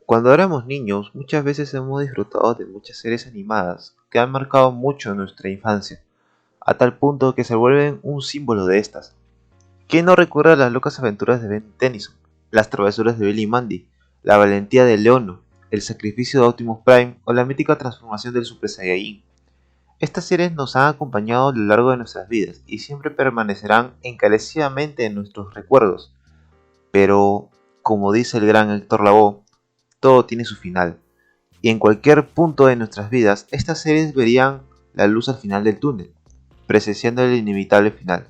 Cuando éramos niños, muchas veces hemos disfrutado de muchas series animadas que han marcado mucho nuestra infancia, a tal punto que se vuelven un símbolo de estas. ¿Quién no recuerda las locas aventuras de Ben Tennyson, las travesuras de Billy y Mandy, la valentía de Leono, el sacrificio de Optimus Prime o la mítica transformación del Super Saiyajin? Estas series nos han acompañado a lo largo de nuestras vidas y siempre permanecerán encarecidamente en nuestros recuerdos. Pero, como dice el gran Héctor Lavoe, todo tiene su final, y en cualquier punto de nuestras vidas, estas series verían la luz al final del túnel, presenciando el inevitable final.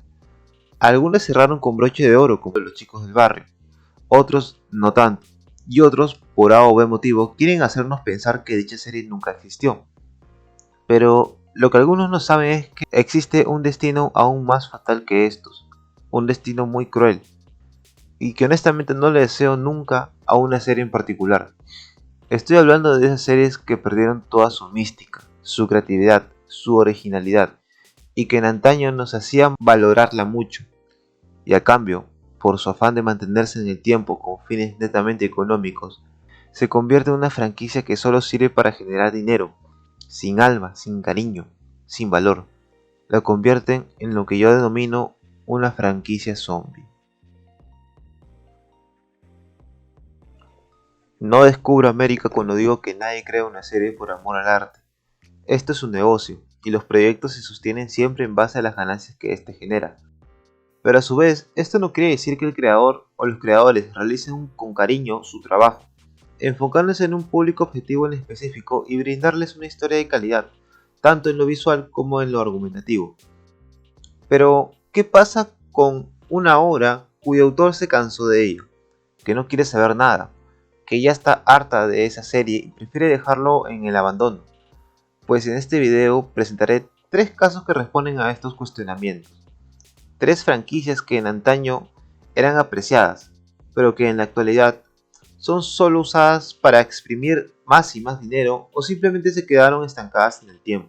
Algunas cerraron con broche de oro, como Los Chicos del Barrio, otros no tanto, y otros, por A o B motivo, quieren hacernos pensar que dicha serie nunca existió. Pero lo que algunos no saben es que existe un destino aún más fatal que estos, un destino muy cruel, y que honestamente no le deseo nunca a una serie en particular. Estoy hablando de esas series que perdieron toda su mística, su creatividad, su originalidad, y que en antaño nos hacían valorarla mucho, y a cambio, por su afán de mantenerse en el tiempo con fines netamente económicos, se convierte en una franquicia que solo sirve para generar dinero, sin alma, sin cariño, sin valor. La convierten en lo que yo denomino una franquicia zombie. No descubro América cuando digo que nadie crea una serie por amor al arte. Esto es un negocio, y los proyectos se sostienen siempre en base a las ganancias que éste genera. Pero a su vez, esto no quiere decir que el creador o los creadores realicen con cariño su trabajo, enfocándose en un público objetivo en específico y brindarles una historia de calidad, tanto en lo visual como en lo argumentativo. Pero, ¿qué pasa con una obra cuyo autor se cansó de ello, que no quiere saber nada, que ya está harta de esa serie y prefiere dejarlo en el abandono? Pues en este video presentaré 3 casos que responden a estos cuestionamientos. 3 franquicias que en antaño eran apreciadas, pero que en la actualidad son solo usadas para exprimir más y más dinero o simplemente se quedaron estancadas en el tiempo.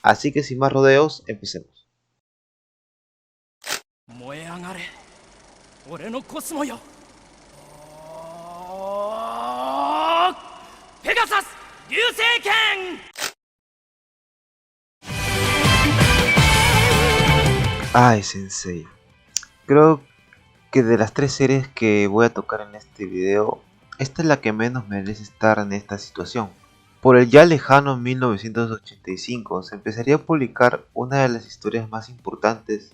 Así que sin más rodeos, empecemos. 燃え上がれ俺のコスモよペガサス流星剣 Ay, Sensei. Creo que de las 3 series que voy a tocar en este video, esta es la que menos merece estar en esta situación. Por el ya lejano 1985 se empezaría a publicar una de las historias más importantes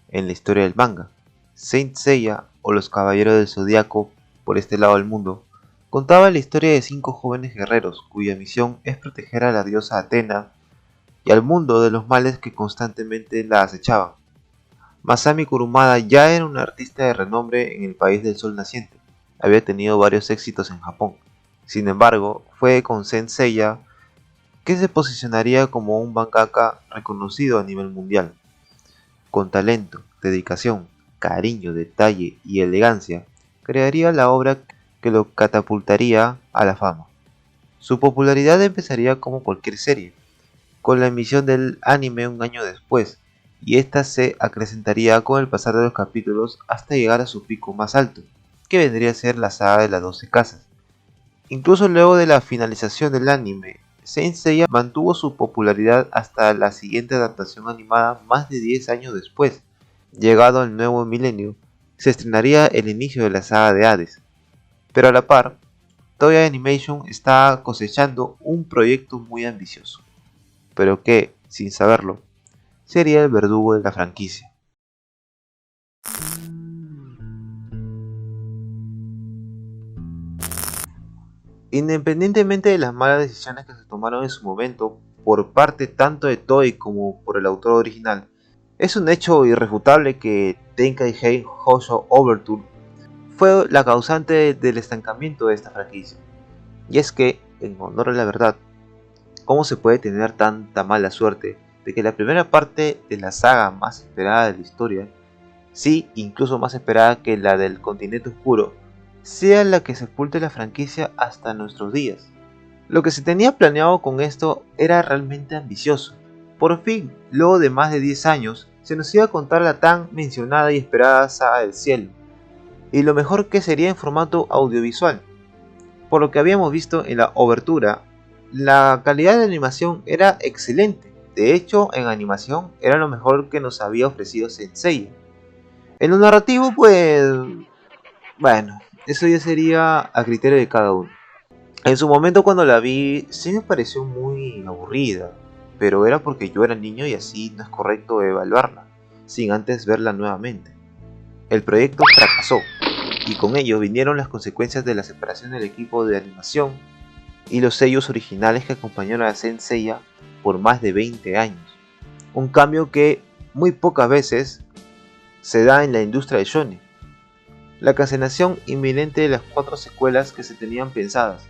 en la historia del manga. Saint Seiya, o los Caballeros del Zodiaco, por este lado del mundo, contaba la historia de 5 jóvenes guerreros cuya misión es proteger a la diosa Atena y al mundo de los males que constantemente la acechaban. Masami Kurumada ya era un artista de renombre en el país del sol naciente, había tenido varios éxitos en Japón. Sin embargo, fue con Saint Seiya que se posicionaría como un mangaka reconocido a nivel mundial. Con talento, dedicación, cariño, detalle y elegancia, crearía la obra que lo catapultaría a la fama. Su popularidad empezaría como cualquier serie, con la emisión del anime un año después, y esta se acrecentaría con el pasar de los capítulos hasta llegar a su pico más alto, que vendría a ser la saga de las 12 casas. Incluso luego de la finalización del anime, Saint Seiya mantuvo su popularidad hasta la siguiente adaptación animada más de 10 años después. Llegado el nuevo milenio, se estrenaría el inicio de la saga de Hades. Pero a la par, Toei Animation está cosechando un proyecto muy ambicioso, pero que, sin saberlo, sería el verdugo de la franquicia. Independientemente de las malas decisiones que se tomaron en su momento por parte tanto de Toei como por el autor original, es un hecho irrefutable que Tenkaichi Housho Overture fue la causante del estancamiento de esta franquicia. Y es que, en honor a la verdad, ¿cómo se puede tener tanta mala suerte de que la primera parte de la saga más esperada de la historia, sí, incluso más esperada que la del Continente Oscuro, sea la que sepulte la franquicia hasta nuestros días? Lo que se tenía planeado con esto era realmente ambicioso. Por fin, luego de más de 10 años, se nos iba a contar la tan mencionada y esperada saga del cielo, y lo mejor que sería en formato audiovisual. Por lo que habíamos visto en la obertura, la calidad de animación era excelente. De hecho, en animación era lo mejor que nos había ofrecido Sensei. En lo narrativo, pues, bueno, eso ya sería a criterio de cada uno. En su momento cuando la vi, sí me pareció muy aburrida, pero era porque yo era niño y así no es correcto evaluarla, sin antes verla nuevamente. El proyecto fracasó, y con ello vinieron las consecuencias de la separación del equipo de animación y los sellos originales que acompañaron a Saint Seiya por más de 20 años. Un cambio que muy pocas veces se da en la industria de shonen. La cancelación inminente de las 4 secuelas que se tenían pensadas.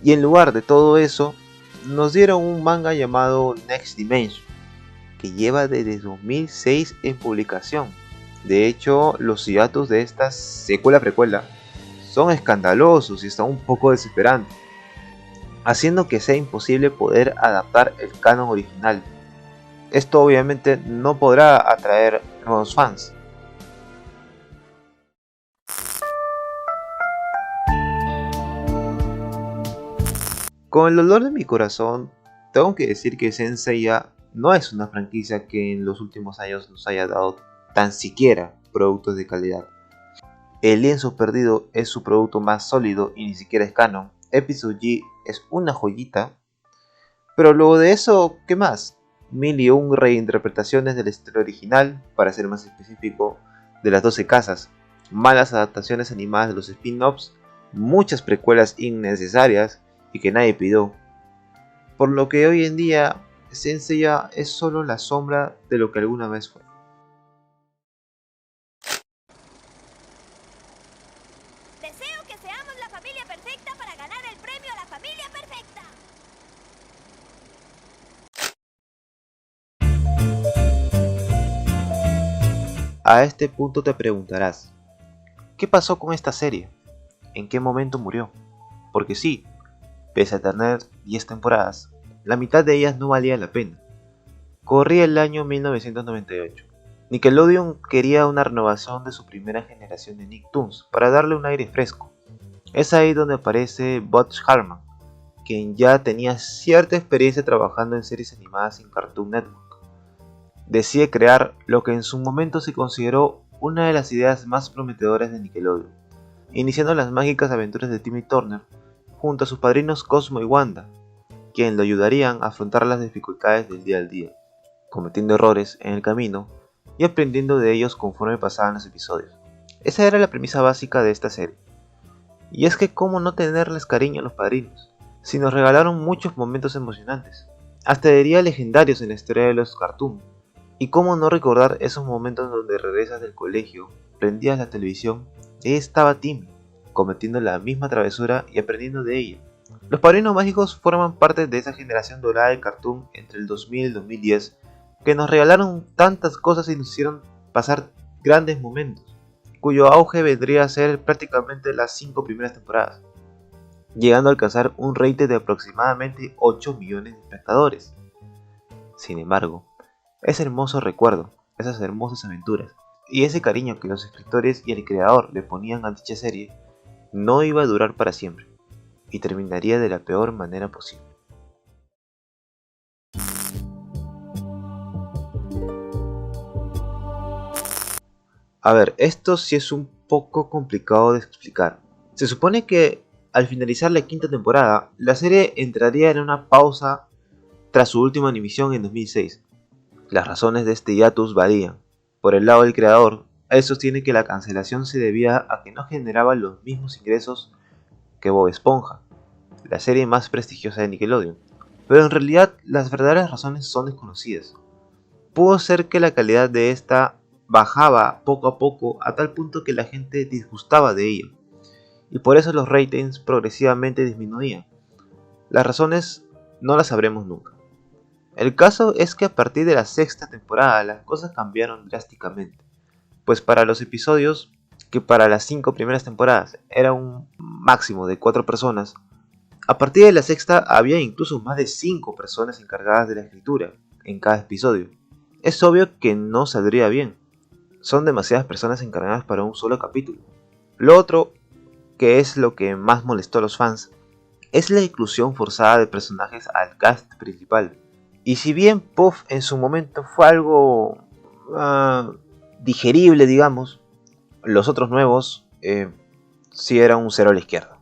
Y en lugar de todo eso, nos dieron un manga llamado Next Dimension, que lleva desde 2006 en publicación. De hecho, los hiatus de esta secuela-precuela son escandalosos y hasta un poco desesperantes, haciendo que sea imposible poder adaptar el canon original. Esto obviamente no podrá atraer nuevos fans. Con el dolor de mi corazón, tengo que decir que Saint Seiya no es una franquicia que en los últimos años nos haya dado tan siquiera productos de calidad. El lienzo perdido es su producto más sólido y ni siquiera es canon. Episode G es una joyita, pero luego de eso, ¿qué más? 1001 reinterpretaciones de la historia original, para ser más específico, de las 12 casas, malas adaptaciones animadas de los spin-offs, muchas precuelas innecesarias y que nadie pidió. Por lo que hoy en día, Saint Seiya es solo la sombra de lo que alguna vez fue. Deseo que seamos la familia perfecta para ganar el premio a la familia perfecta. A este punto te preguntarás, ¿qué pasó con esta serie? ¿En qué momento murió? Porque sí, pese a tener 10 temporadas, la mitad de ellas no valía la pena. Corría el año 1998. Nickelodeon quería una renovación de su primera generación de Nicktoons para darle un aire fresco. Es ahí donde aparece Butch Hartman, quien ya tenía cierta experiencia trabajando en series animadas en Cartoon Network. Decide crear lo que en su momento se consideró una de las ideas más prometedoras de Nickelodeon, iniciando las mágicas aventuras de Timmy Turner junto a sus padrinos Cosmo y Wanda, quien lo ayudarían a afrontar las dificultades del día al día, cometiendo errores en el camino y aprendiendo de ellos conforme pasaban los episodios. Esa era la premisa básica de esta serie. Y es que cómo no tenerles cariño a los padrinos, si nos regalaron muchos momentos emocionantes, hasta diría legendarios en la historia de los cartoons. Y cómo no recordar esos momentos donde regresas del colegio, prendías la televisión y ahí estaba Timmy, cometiendo la misma travesura y aprendiendo de ella. Los Padrinos Mágicos forman parte de esa generación dorada de cartoon entre el 2000 y el 2010 que nos regalaron tantas cosas y nos hicieron pasar grandes momentos, cuyo auge vendría a ser prácticamente las 5 primeras temporadas, llegando a alcanzar un rating de aproximadamente 8 millones de espectadores. Sin embargo, ese hermoso recuerdo, esas hermosas aventuras y ese cariño que los escritores y el creador le ponían a dicha serie no iba a durar para siempre y terminaría de la peor manera posible. A ver, esto sí es un poco complicado de explicar. Se supone que al finalizar la quinta temporada, la serie entraría en una pausa tras su última emisión en 2006. Las razones de este hiatus varían. Por el lado del creador, él sostiene que la cancelación se debía a que no generaba los mismos ingresos que Bob Esponja, la serie más prestigiosa de Nickelodeon. Pero en realidad las verdaderas razones son desconocidas. Pudo ser que la calidad de esta bajaba poco a poco a tal punto que la gente disgustaba de ella, y por eso los ratings progresivamente disminuían. Las razones no las sabremos nunca. El caso es que a partir de la sexta temporada las cosas cambiaron drásticamente, pues para los episodios, que para las 5 primeras temporadas era un máximo de 4 personas, a partir de la sexta había incluso más de 5 personas encargadas de la escritura en cada episodio. Es obvio que no saldría bien, son demasiadas personas encargadas para un solo capítulo. Lo otro que es lo que más molestó a los fans, es la inclusión forzada de personajes al cast principal. Y si bien Puff en su momento fue algo digerible, digamos, los otros nuevos sí eran un cero a la izquierda.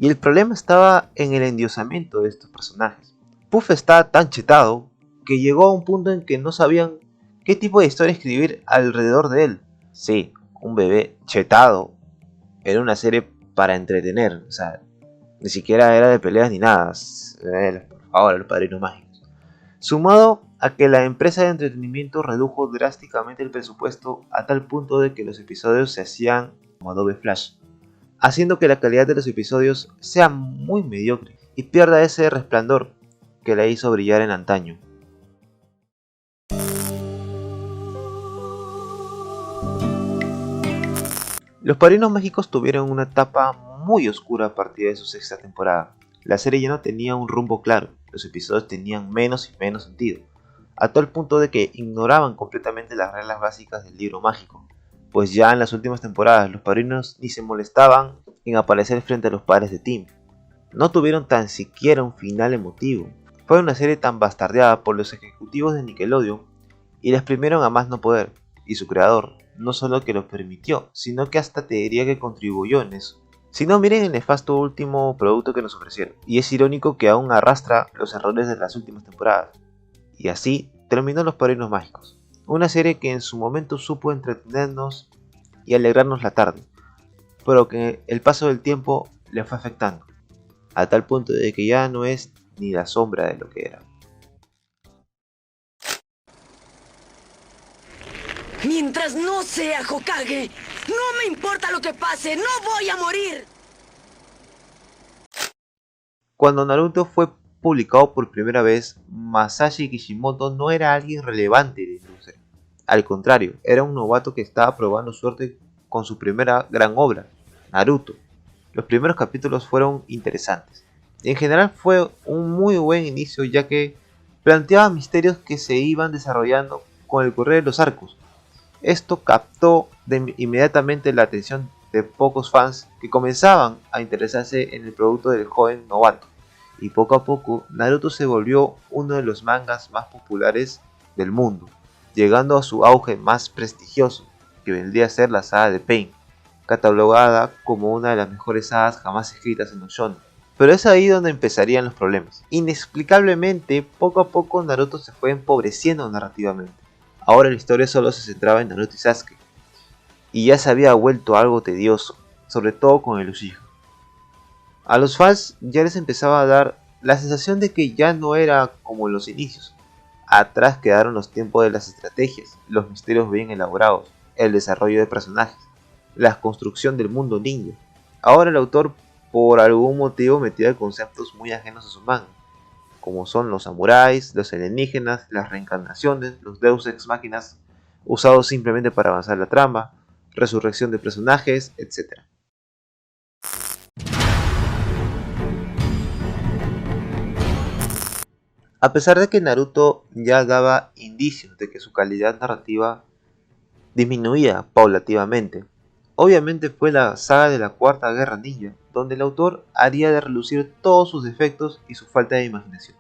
Y el problema estaba en el endiosamiento de estos personajes. Puff estaba tan chetado que llegó a un punto en que no sabían qué tipo de historia escribir alrededor de él. Sí, un bebé chetado era una serie para entretener, o sea, ni siquiera era de peleas ni nada. Por favor, los Padrinos Mágicos. Sumado a que la empresa de entretenimiento redujo drásticamente el presupuesto a tal punto de que los episodios se hacían como Adobe Flash, haciendo que la calidad de los episodios sea muy mediocre y pierda ese resplandor que la hizo brillar en antaño. Los Padrinos Mágicos tuvieron una etapa muy oscura a partir de su sexta temporada. La serie ya no tenía un rumbo claro, los episodios tenían menos y menos sentido, a tal punto de que ignoraban completamente las reglas básicas del libro mágico, pues ya en las últimas temporadas los padrinos ni se molestaban en aparecer frente a los padres de Tim. No tuvieron tan siquiera un final emotivo. Fue una serie tan bastardeada por los ejecutivos de Nickelodeon y la exprimieron a más no poder, y su creador no solo que lo permitió, sino que hasta te diría que contribuyó en eso. Si no, miren el nefasto último producto que nos ofrecieron, y es irónico que aún arrastra los errores de las últimas temporadas. Y así terminó Los Padrinos Mágicos, una serie que en su momento supo entretenernos y alegrarnos la tarde, pero que el paso del tiempo le fue afectando, a tal punto de que ya no es ni la sombra de lo que era. Mientras no sea Hokage, no me importa lo que pase, no voy a morir. Cuando Naruto fue publicado por primera vez, Masashi Kishimoto no era alguien relevante de la industria. Al contrario, era un novato que estaba probando suerte con su primera gran obra, Naruto. Los primeros capítulos fueron interesantes. En general fue un muy buen inicio, ya que planteaba misterios que se iban desarrollando con el correr de los arcos. Esto captó inmediatamente la atención de pocos fans que comenzaban a interesarse en el producto del joven novato, y poco a poco Naruto se volvió uno de los mangas más populares del mundo, llegando a su auge más prestigioso, que vendría a ser la saga de Pain, catalogada como una de las mejores sagas jamás escritas en los shonen. Pero es ahí donde empezarían los problemas. Inexplicablemente, poco a poco Naruto se fue empobreciendo narrativamente. Ahora la historia solo se centraba en Naruto y Sasuke, y ya se había vuelto algo tedioso, sobre todo con el Uchiha. A los fans ya les empezaba a dar la sensación de que ya no era como en los inicios. Atrás quedaron los tiempos de las estrategias, los misterios bien elaborados, el desarrollo de personajes, la construcción del mundo ninja. Ahora el autor por algún motivo metía conceptos muy ajenos a su manga, como son los samuráis, los alienígenas, las reencarnaciones, los deus ex máquinas usados simplemente para avanzar la trama, resurrección de personajes, etc. A pesar de que Naruto ya daba indicios de que su calidad narrativa disminuía paulativamente, obviamente fue la saga de la Cuarta Guerra Ninja, donde el autor haría de relucir todos sus defectos y su falta de imaginación.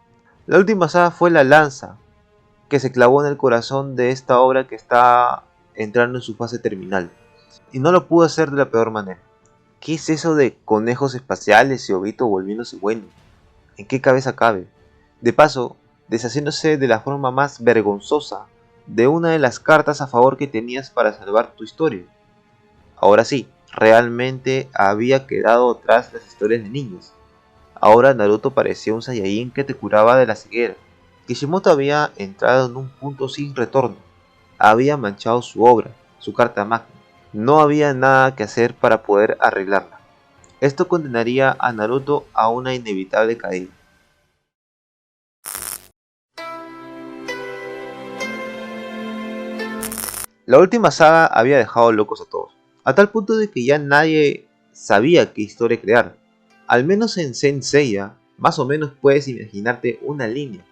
La última saga fue La Lanza, que se clavó en el corazón de esta obra que está entrando en su fase terminal, y no lo pudo hacer de la peor manera. ¿Qué es eso de conejos espaciales y Obito volviéndose bueno? ¿En qué cabeza cabe? De paso, deshaciéndose de la forma más vergonzosa de una de las cartas a favor que tenías para salvar tu historia. Ahora sí, realmente había quedado atrás las historias de niños. Ahora Naruto parecía un Saiyajin que te curaba de la ceguera. Kishimoto había entrado en un punto sin retorno. Había manchado su obra, su carta magna. No había nada que hacer para poder arreglarla. Esto condenaría a Naruto a una inevitable caída. La última saga había dejado locos a todos, a tal punto de que ya nadie sabía qué historia crear. Al menos en Saint Seiya, más o menos puedes imaginarte una línea,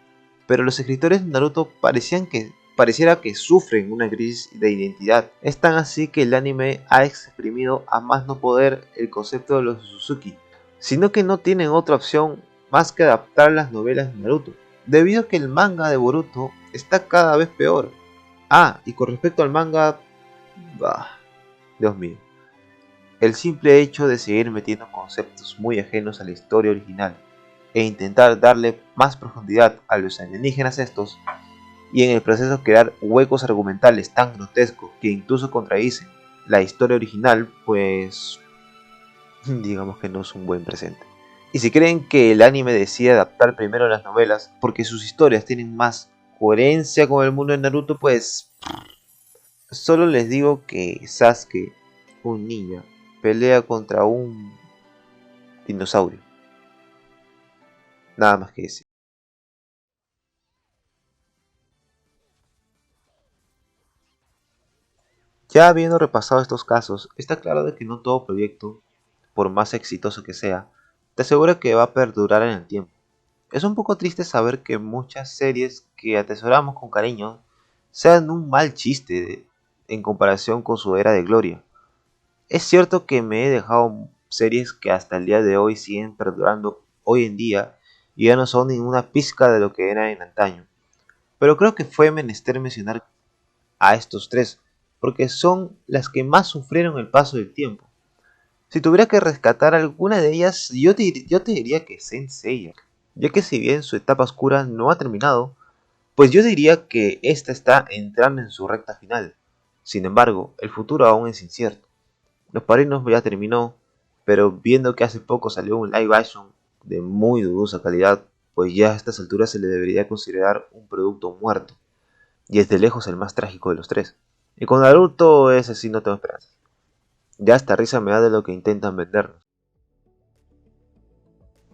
pero los escritores de Naruto parecían que pareciera que sufren una crisis de identidad. Es tan así que el anime ha exprimido a más no poder el concepto de los Suzuki, sino que no tienen otra opción más que adaptar las novelas de Naruto, debido a que el manga de Boruto está cada vez peor. Ah, y con respecto al manga, Dios mío, el simple hecho de seguir metiendo conceptos muy ajenos a la historia original e intentar darle más profundidad a los alienígenas estos, y en el proceso crear huecos argumentales tan grotescos que incluso contradicen la historia original, pues digamos que no es un buen presente. Y si creen que el anime decide adaptar primero las novelas porque sus historias tienen más coherencia con el mundo de Naruto, pues solo les digo que Sasuke, un niño, pelea contra un dinosaurio. Nada más que decir. Ya habiendo repasado estos casos, está claro de que no todo proyecto, por más exitoso que sea, te asegura que va a perdurar en el tiempo. Es un poco triste saber que muchas series que atesoramos con cariño sean un mal chiste en comparación con su era de gloria. Es cierto que me he dejado series que hasta el día de hoy siguen perdurando hoy en día y ya no son ninguna pizca de lo que eran en antaño, pero creo que fue menester mencionar a estos tres, porque son las que más sufrieron el paso del tiempo. Si tuviera que rescatar alguna de ellas, yo te diría que Saint Seiya, ya que si bien su etapa oscura no ha terminado, pues yo diría que esta está entrando en su recta final. Sin embargo, el futuro aún es incierto. Los Padrinos ya terminó, pero viendo que hace poco salió un live action de muy dudosa calidad, pues ya a estas alturas se le debería considerar un producto muerto, y es de lejos el más trágico de los tres. Y con Naruto ese sí no tengo esperanzas. Ya hasta risa me da de lo que intentan vendernos.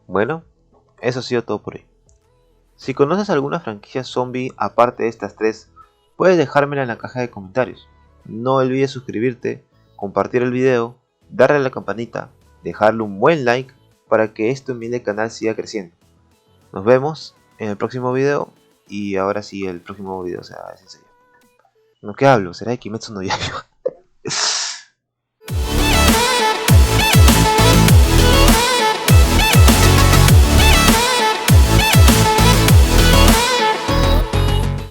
Bueno, eso ha sido todo por hoy. Si conoces alguna franquicia zombie aparte de estas tres, puedes dejármela en la caja de comentarios. No olvides suscribirte, compartir el video, darle a la campanita, dejarle un buen like para que esto en el canal siga creciendo. Nos vemos en el próximo video, y ahora sí el próximo video será en serio. ¿No qué hablo? ¿Será de Kimetsu no Yaiba?